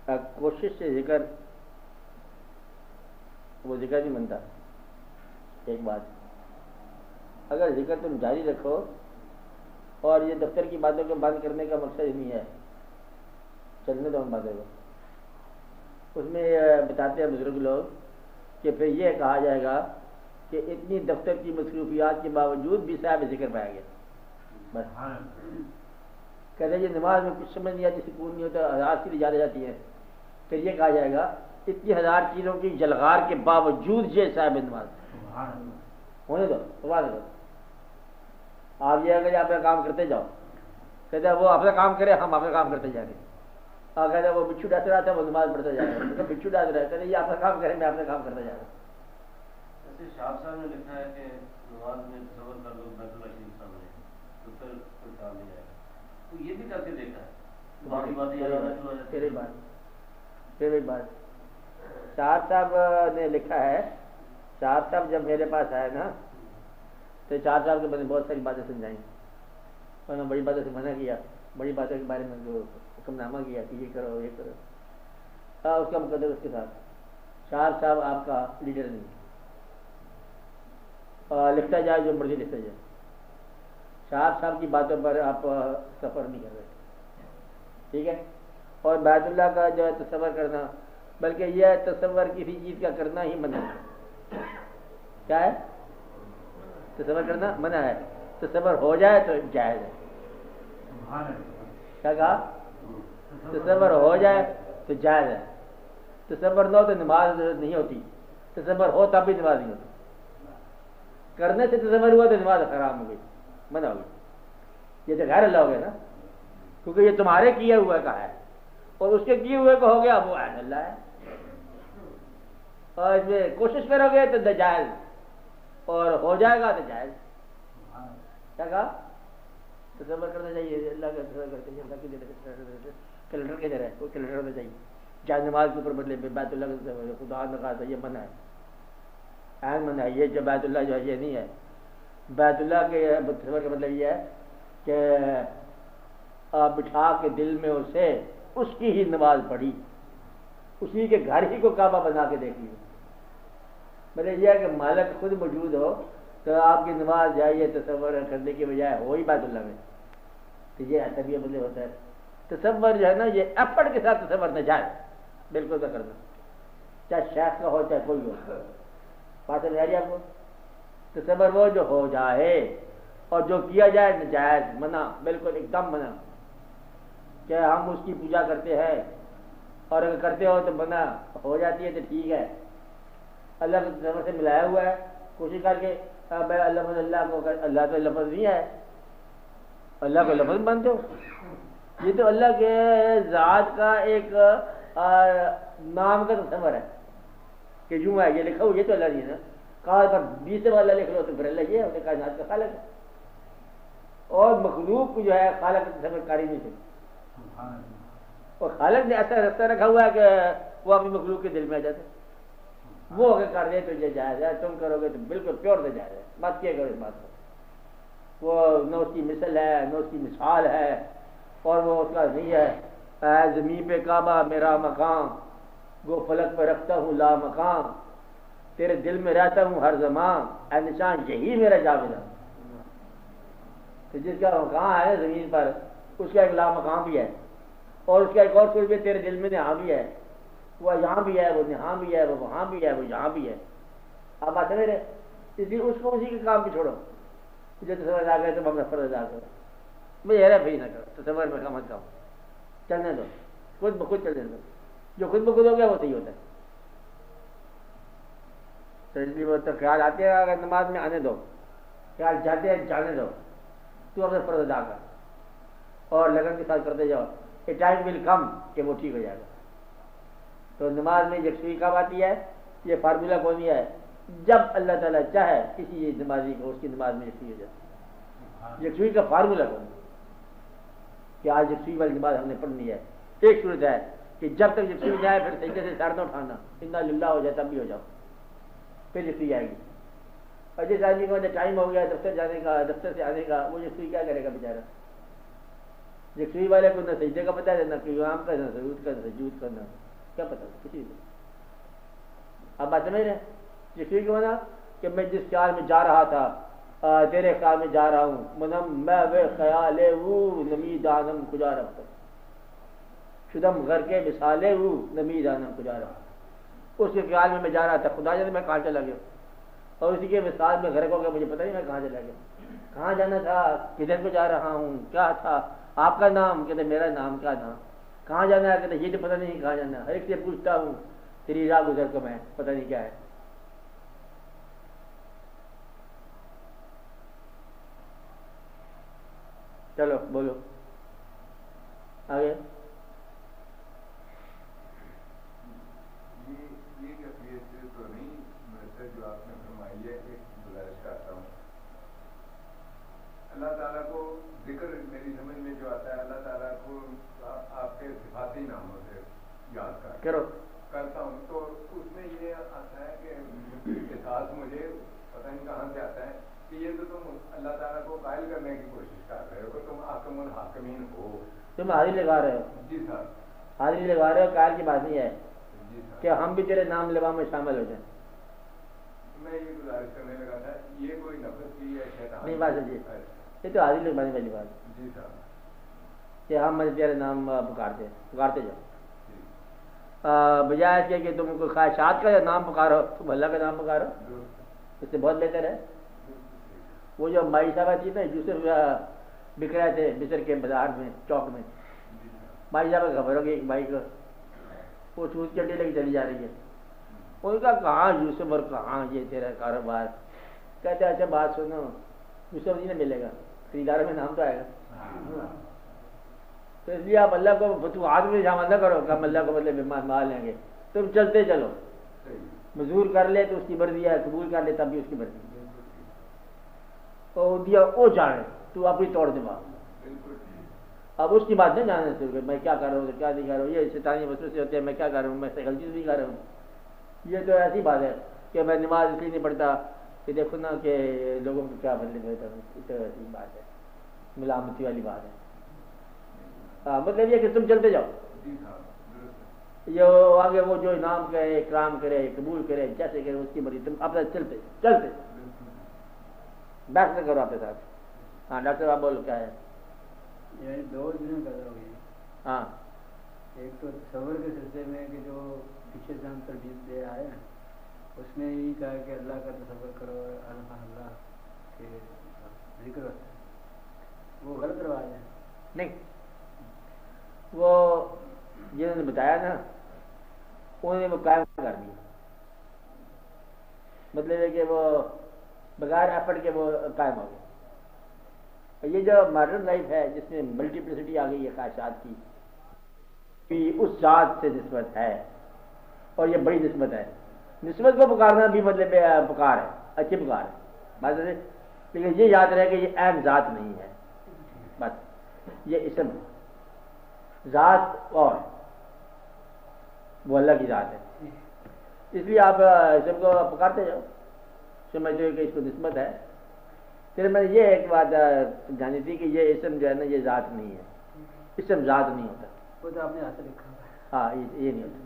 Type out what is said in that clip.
کوشش سے ذکر وہ ذکر نہیں بنتا. ایک بات، اگر ذکر تم جاری رکھو، اور یہ دفتر کی باتوں کو بند کرنے کا مقصد ہی نہیں ہے، چلنے دو ان باتوں کو. اس میں بتاتے ہیں بزرگ لوگ کہ پھر یہ کہا جائے گا کہ اتنی دفتر کی مصروفیات کے باوجود بھی صاحب ذکر پایا گیا. بس کہتے ہیں یہ نماز میں کچھ سمجھ نہیں آتی، سکون نہیں ہوتا، ہزار چیزیں یاد آ جاتی ہیں. پھر یہ کہا جائے گا اتنی ہزار چیزوں کی جلغار کے باوجود یہ صاحب نماز ہونے دو. آپ یہ اگر اپنا کام کرتے جاؤ، کہتے ہیں وہ اپنا کام کرے، ہم اپنا کام کرتے جائیں گے. اور کہتے ہیں وہ بچھو ڈس رہا تھا، وہ نماز پڑھتا جائے گا. بچھو ڈس رہا ہے، کہتے یہ اپنا کام کرے، میں اپنا کام کرتا جائے گا. شاہ صاحب نے لکھا ہے کہ نماز میں تصور کر لو بیت اللہ شریف سامنے تو پھر کوئی کام نہیں آئے گا. تو یہ بھی کر کے دیکھا ہے. باقی باتیں پھر بات شاہ صاحب نے لکھا ہے. شاہ صاحب جب میرے پاس آئے نا تو شاہ صاحب کے بارے میں بہت ساری باتیں سمجھائیں، اور میں بڑی باتوں سے منع کیا، بڑی باتوں کے بارے میں جو حکم نامہ کیا کہ یہ کرو یہ کرو. اس کا مقدر اس کے ساتھ شاہ صاحب آپ کا لیڈر نہیں، لکھتا جائے جو مرضی لکھتا جائے. شاہ صاحب کی باتوں پر آپ سفر نہیں کر رہے، ٹھیک ہے. اور بیت اللہ کا جو ہے تصور کرنا، بلکہ یہ تصور کسی چیز کا کرنا ہی منع ہے. کیا ہے؟ تصور کرنا منع ہے. تصور ہو جائے تو جائز ہے. کیا کہا؟ تصور ہو جائے تو جائز ہے. تصور نہ ہو تو نماز نہیں ہوتی، تصور ہو تب بھی نماز نہیں ہوتی. کرنے سے تصور ہوا تو نماز حرام ہو گئی، منع ہو گئی. یہ تو غیر اللہ ہو گیا نا، کیونکہ یہ تمہارے کیے ہوئے کا ہے اور اس کے کیے ہوئے کا ہو گیا وہ عین اللہ ہے. اور اس میں کوشش کرو گے تو جائز، اور ہو جائے گا تو جائز. کیا کہا؟ تصور کرنا چاہیے اللہ کا تصور کرتے ہیں. اللہ کی کیلنڈر کے ذرا کوئی کیلنڈر ہونا چاہیے جائز نماز کے اوپر بدلے بیت اللہ کا خدا نے کہا تھا یہ منع ہے، عین منع ہے. یہ جو بیت اللہ جو ہے یہ نہیں ہے. بیت اللہ کے تصور کا مطلب یہ ہے کہ آپ بٹھا کے دل میں اسے اس کی ہی نماز پڑھی، اسی کے گھر ہی کو کعبہ بنا کے دیکھ لی. مطلب یہ ہے کہ مالک خود موجود ہو تو آپ کی نماز جائیے تصور کرنے کی بجائے ہو ہی بیت اللہ میں. تو یہ تب یہ مطلب ہوتا ہے تصور جو ہے نا، یہ ایفرٹ کے ساتھ تصور نہ جائے، بالکل نہ کرنا، چاہے شیخ کا ہو چاہے کوئی ہو. بات سمجھ آ رہی ہے آپ کو؟ تصور وہ جو ہو جائے، اور جو کیا جائے ناجائز، منع، بالکل ایک دم منع. کہ ہم اس کی پوجا کرتے ہیں اور اگر کرتے ہو تو منع ہو جاتی ہے تو ٹھیک ہے، اللہ کے تصور سے ملایا ہوا ہے، کوشش کر کے اللہ کو اللہ تو لفظ نہیں ہے، اللہ کو لفظ مانتے ہو. یہ تو اللہ کے ذات کا ایک نام کا تصور ہے کہ یوں ہے، یہ لکھا ہو، یہ تو اللہ نہیں ہے نا. کہا پر 20 سے اللہ لکھ لو تو پھر اللہ یہ ہے کائنات کا خالق ہے. اور مخلوق جو ہے خالق کا تصور کاری نہیں سکتی. اور خالق نے ایسا رستہ رکھا ہوا ہے کہ وہ اپنی مخلوق کے دل میں آ جاتے. وہ اگر کر دے تو یہ جائز ہے، تم کرو گے تو بالکل پیور سے جائز ہے. بات کیا کرو اس بات کو. وہ نہ اس کی مثل ہے نہ اس کی مثال ہے، اور وہ اس کا نہیں ہے اے زمین پہ کعبہ میرا مقام، گو فلک پہ رکھتا ہوں لا مقام، تیرے دل میں رہتا ہوں ہر زمان، اے نشان یہی میرا جاویدہ. تو جس کا مقام ہے زمین پر اس کا ایک لا مقام بھی ہے، اور اس کا ایک اور کوئی بھی تیرے دل میں یہاں بھی ہے، وہ یہاں بھی ہے، وہ یہاں بھی ہے، وہ وہاں بھی ہے، وہ یہاں بھی ہے. آپ بات سمجھ رہے؟ اس لیے اس کو اسی کے کام پہ چھوڑو. جو تصور ادا کرے تو ہم نفر ادا کرو، میں یہ پھر نہ کرو، تصور میں مت کھاؤ، چلنے دو، خود بخود چلنے دو. جو خود بخود ہو گیا وہ صحیح ہوتا ہے. تو اس لیے وہ تو خیال آتے ہیں اگر نماز میں آنے دو، خیال جاتے ہیں جانے دو، تو اپنا فرض ادا کر اور لگن کے ساتھ کرتے جاؤ. اے ٹائم ول کم کہ وہ ٹھیک ہو جائے گا. تو نماز میں یکسوئی کب آتی ہے؟ یہ فارمولہ کوئی نہیں ہے، جب اللہ تعالیٰ چاہے کسی نمازی کو اس کی نماز میں یکسوئی ہو جاتی ہے. یکسوئی کا فارمولہ کوئی نہیں کہ آج یکسوئی والی نماز ہم نے پڑھنی ہے. ایک صورت ہے کہ جب تک یکسوئی جائے پھر سجدے سے سر نہ اٹھانا، انا للہ ہو جائے تب بھی ہو جاؤ، پھر یکسوئی آئے گی. اور جس آدمی کو ٹائم ہو گیا دفتر جانے کا، دفتر سے آنے کا، وہ یکسوئی کیا کرے گا بیچارہ؟ یکسوئی والے کو نہ سجدے کا پتہ ہے، نہ قیام کا، نہ سجود کا، نہ سجود کا، نہ کیا پتہ کسی کو. اب بات سمجھ رہے ہیں؟ یکسوئی کو مانا کہ میں جس خیال میں جا رہا تھا تیرے خیال میں جا رہا ہوں، منم میں وہ خیال وہ نمی دانم کجا رکھتا شدم گھر کے مثالے وہ نمی دانم کجا رکھتا. اس کے خیال میں جا رہا تھا، خدا جانے میں کہاں چلا گیا، اور اسی کے مثال میں گھر کو گیا، مجھے پتہ نہیں میں کہاں چلا گیا، کہاں جانا تھا، کدھر کو جا رہا ہوں، کیا تھا آپ کا نام، کہتے میرا نام، کیا نام، کہاں جانا ہے، کہتے یہ تو پتہ نہیں کہاں جانا ہے، ہر ایک سے پوچھتا ہوں تیری راہ گزر کو میں پتہ نہیں کیا ہے. چلو بولو آگے. یہ کیفیت تو نہیں مرتب جو آپ نے فرمائی ہے. ایک گزارش کرتا ہوں، اللہ تعالیٰ کو ذکر میری سمجھ میں جو آتا ہے، اللہ تعالیٰ کو آپ کے صفاتی ناموں سے یاد کرتا ہوں، تو اس میں یہ آتا ہے کہ احساس مجھے پتہ نہیں کہاں سے آتا ہے کہ یہ تو تم اللہ تعالیٰ کو قائل کرنے کی کوشش کر رہے ہو کہ تم حاکم الحاکمین ہو. تم حاضری لگا رہے ہو. جی سر، حاضری لگا رہے ہو، قائل کی بات نہیں ہے جی سر، کہ ہم بھی تیرے نام لوا میں شامل ہو جائیں. میں یہ گزارش کرنے لگا تھا، یہ کوئی نفس کی ہے شیطان نہیں بات سمجھیے، یہ تو حاضری لگوانے والی بات ہے. جی سر، کہ ہم تیرے نام پکارتے جاؤ، جی بجائے اس کے کہ تم کو خواہشات کا نام پکارو، تم اللہ کا نام پکارو، اس سے بہت بہتر ہے. وہ جو مائی صاحبہ تھی نا، یوسف بک رہے تھے مصر کے بازار میں، چوک میں، مائی صاحبہ خبر ہوگی ایک بھائی کو وہ چھوٹ کے لے کے چلی جا رہی ہے. ان کا کہاں یوسف اور کہاں یہ تیرا کاروبار. کہتے اچھا بات سنو، یوسف نہیں نہ ملے گا، خریداروں میں نام تو آئے گا. تو اس لیے آپ اللہ کو فتوحات میں شامل نہ کرو کہ ہم اللہ کو مطلب مال لیں گے. تم چلتے چلو، مزدور کر لے تو اس کی مرضی ہے، قبول کر لے تب بھی اس کی مرضی ہے. تو دیا وہ جانے، تو اپنی توڑ دے بات. اب اس کی بات نہیں جاننا چاہیے میں کیا کر رہا ہوں کیا نہیں کر رہا ہوں، یہ شیطانی وسوسے ہوتے ہیں میں کیا کر رہا ہوں، میں غلطی بھی کر رہا ہوں. یہ تو ایسی بات ہے کہ میں نماز اس لیے نہیں پڑھتا کہ دیکھو نا کہ لوگوں کو کیا مطلب ہوتا ہے. یہ تو ایسی بات ہے، ملامتی والی بات ہے. مطلب یہ کہ تم چلتے جاؤ، یہ آگے وہ جو انعام کرے، اکرام کرے، قبول کرے، جیسے کرے اس کی مرضی، تم اپنا چلتے بحث نہ کرو آپ کے ساتھ. ہاں ڈاکٹر صاحب بولو کیا ہے. یعنی دو دنوں پیدا ہو گئی. ہاں ایک تو تصور کے سلسلے میں کہ جو پیچھے سے ہم تربیت دے آئے ہیں، اس میں یہی کہا کہ اللہ کا تصور کرو، اللہ کے ذکر ہوتا ہے، وہ غلط رواج ہے. نہیں، وہ جنہوں نے بتایا نا انہوں نے وہ قائم کر دیا. مطلب ہے کہ وہ بغیر ایفرٹ کے وہ قائم ہو گئے. یہ جو ماڈرن لائف ہے جس میں ملٹیپلسٹی آ گئی ہے خواہشات کی، اس ذات سے نسبت ہے اور یہ بڑی نسبت ہے. نسبت کو پکارنا بھی مطلب پکار ہے، اچھی پکار ہے بات ہے، لیکن یہ یاد رہے کہ یہ عین ذات نہیں ہے، بس یہ اسم ذات اور وہ اللہ کی ذات ہے. اس لیے آپ اسم کو پکارتے جاؤ، سمجھتے ہو کہ اس کو نسبت ہے. پھر میں نے یہ ایک بات جانی تھی کہ یہ اسم جو ہے نا یہ ذات نہیں ہے، اسم ذات نہیں ہوتا. وہ تو آپ نے ہاتھ لکھا. ہاں یہ نہیں ہوتا.